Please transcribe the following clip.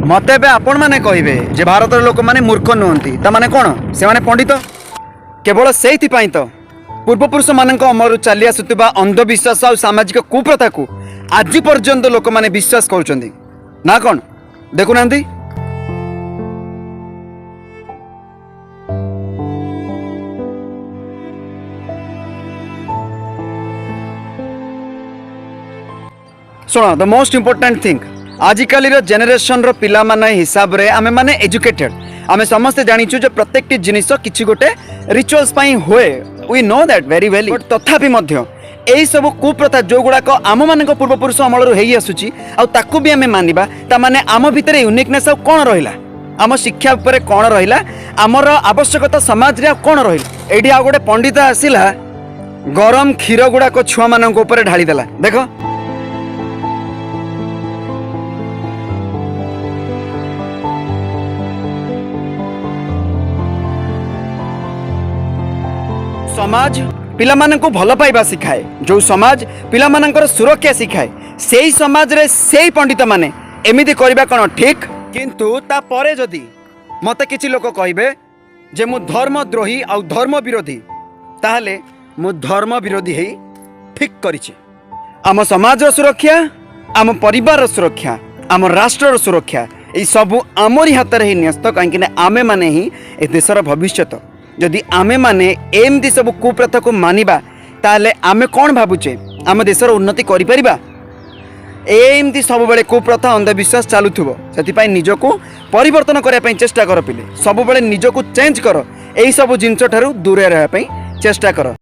मते बे आपण माने कहिबे जे भारतर लोक माने मूर्ख नुहंती ता माने कोन से माने पंडित केवल सेइथि पई तो पूर्वपुरुष मानक अमरु चली आसुवा अंधविश्वास और सामाजिक कुप्रथा को आज पर्यंत लोक माने विश्वास करुचंदी ना कोन देखुनांती। सुनो द मोस्ट इंपोर्टेंट थिंग आजिकल जेनेरेशन पिला माने हिसाब रे आमे माने एजुकेटेड आमे समस्ते जानिछु जे प्रत्येक जिनिस किछि गोटे रिचुअल्स पई होए we know that very well but तथापि मध्य एई सब कुप्रथा जो गुड़ाक आम मान पूर्वपुरुष अमल हो आसूची आकु भी आम मानिबा ता माने आम भितर यूनिकनेस आ कौन रहिला आम शिक्षा उपर कौन रहिला आमर आवश्यकता समाज रे कौन रहिला एडी आ गोटे पंडित आसिला गरम क्षीर गुड़ाक छुआ मानक उपर ढाली देला देख समाज पिला माननको भल पाइबा सिखाए जो समाज पिला मानकर सुरक्षा सिखाए सेही समाज रे सेही पंडित माने एमिति करबा कोन ठीक किंतु ता परे जदी मते किछि लोक कहिबे जे मु धर्मद्रोही आ धर्म विरोधी ताहले मु धर्म विरोधी हेई ठीक करिछि आम समाज रो सुरक्षा आम परिवार रो सुरक्षा आम राष्ट्र रो सुरक्षा ए सब आमरी हाथ रे ही न्यस्त काहेकि आमे माने ही ए देशर भविष्यत जदि आमे माने एमती सब कुप्रथा को मानिबा ताले आमे कौन भावुचे आम देशर उन्नति करि परिबा एमती सब बेले कुप्रथा अंधविश्वास चलुथुबो सेति निजको परिवर्तन करने चेष्टा कर पिले सब बेले निजको चेंज कर एई सब जिनस ठारू दूर रहबा चेष्टा कर।